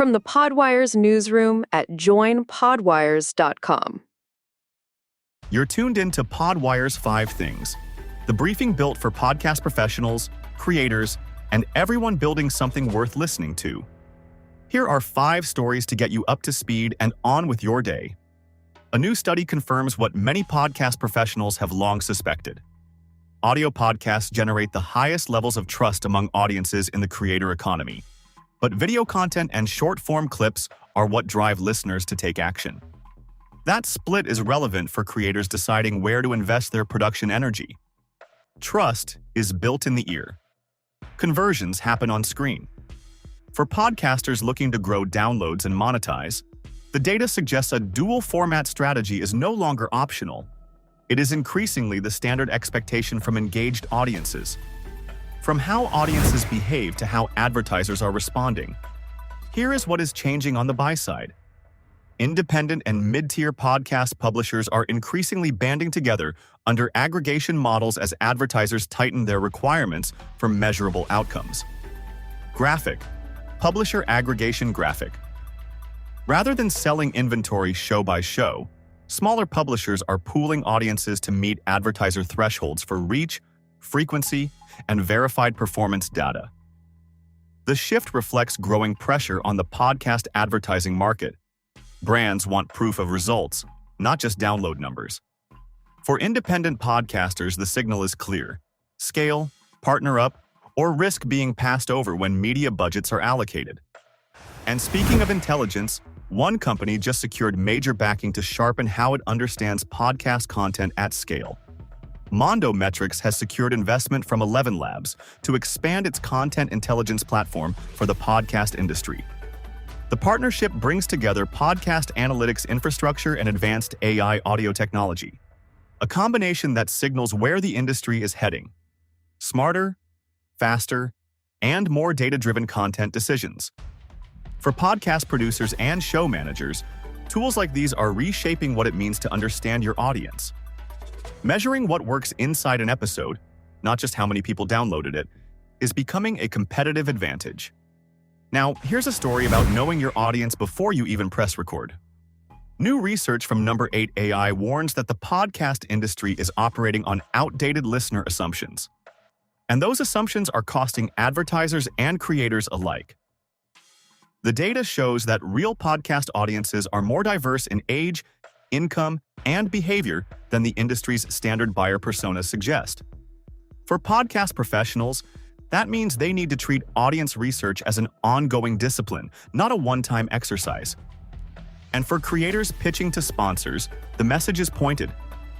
From the Podwires newsroom at joinpodwires.com. You're tuned in to Podwire's 5 Things, the briefing built for podcast professionals, creators, and everyone building something worth listening to. Here are 5 stories to get you up to speed and on with your day. A new study confirms what many podcast professionals have long suspected. Audio podcasts generate the highest levels of trust among audiences in the creator economy. But video content and short-form clips are what drive listeners to take action. That split is relevant for creators deciding where to invest their production energy. Trust is built in the ear. Conversions happen on screen. For podcasters looking to grow downloads and monetize, the data suggests a dual-format strategy is no longer optional. It is increasingly the standard expectation from engaged audiences. From how audiences behave to how advertisers are responding, here is what is changing on the buy side. Independent and mid-tier podcast publishers are increasingly banding together under aggregation models as advertisers tighten their requirements for measurable outcomes. Graphic. Publisher aggregation graphic. Rather than selling inventory show by show, smaller publishers are pooling audiences to meet advertiser thresholds for reach, frequency, and verified performance data. The shift reflects growing pressure on the podcast advertising market. Brands want proof of results, not just download numbers. For independent podcasters, the signal is clear: scale, partner up, or risk being passed over when media budgets are allocated. And speaking of intelligence, one company just secured major backing to sharpen how it understands podcast content at scale. Mondo Metrics has secured investment from ElevenLabs to expand its content intelligence platform for the podcast industry. The partnership brings together podcast analytics infrastructure and advanced AI audio technology, a combination that signals where the industry is heading: smarter, faster, and more data-driven content decisions. For podcast producers and show managers, tools like these are reshaping what it means to understand your audience. Measuring what works inside an episode, not just how many people downloaded it, is becoming a competitive advantage. Now, here's a story about knowing your audience before you even press record. New research from Number 8 AI warns that the podcast industry is operating on outdated listener assumptions. And those assumptions are costing advertisers and creators alike. The data shows that real podcast audiences are more diverse in age, income, and behavior than the industry's standard buyer personas suggest. For podcast professionals, that means they need to treat audience research as an ongoing discipline, not a one-time exercise. And for creators pitching to sponsors, the message is pointed.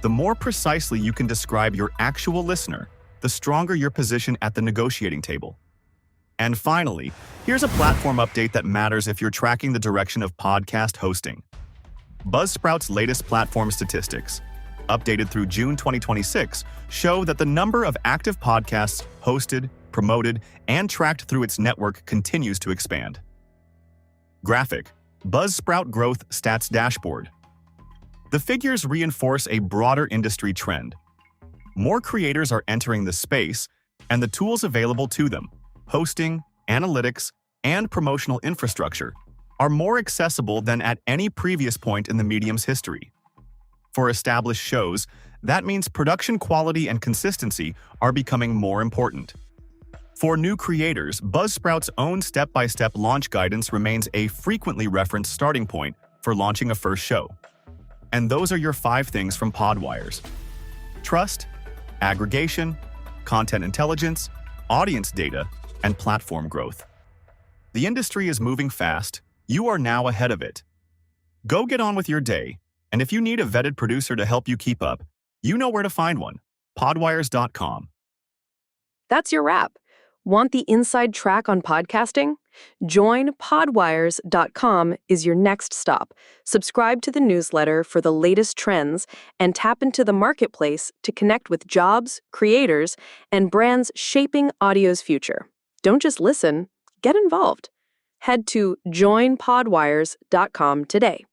The more precisely you can describe your actual listener, the stronger your position at the negotiating table. And finally, here's a platform update that matters if you're tracking the direction of podcast hosting. Buzzsprout's latest platform statistics, updated through June 2026, show that the number of active podcasts hosted, promoted, and tracked through its network continues to expand. Graphic. Buzzsprout Growth Stats Dashboard. The figures reinforce a broader industry trend. More creators are entering the space, and the tools available to them, hosting, analytics, and promotional infrastructure, are more accessible than at any previous point in the medium's history. For established shows, that means production quality and consistency are becoming more important. For new creators, Buzzsprout's own step-by-step launch guidance remains a frequently referenced starting point for launching a first show. And those are your 5 things from Podwires: trust, aggregation, content intelligence, audience data, and platform growth. The industry is moving fast. You are now ahead of it. Go get on with your day, and if you need a vetted producer to help you keep up, you know where to find one: podwires.com. That's your wrap. Want the inside track on podcasting? Joinpodwires.com is your next stop. Subscribe to the newsletter for the latest trends and tap into the marketplace to connect with jobs, creators, and brands shaping audio's future. Don't just listen, get involved. Head to joinpodwires.com today.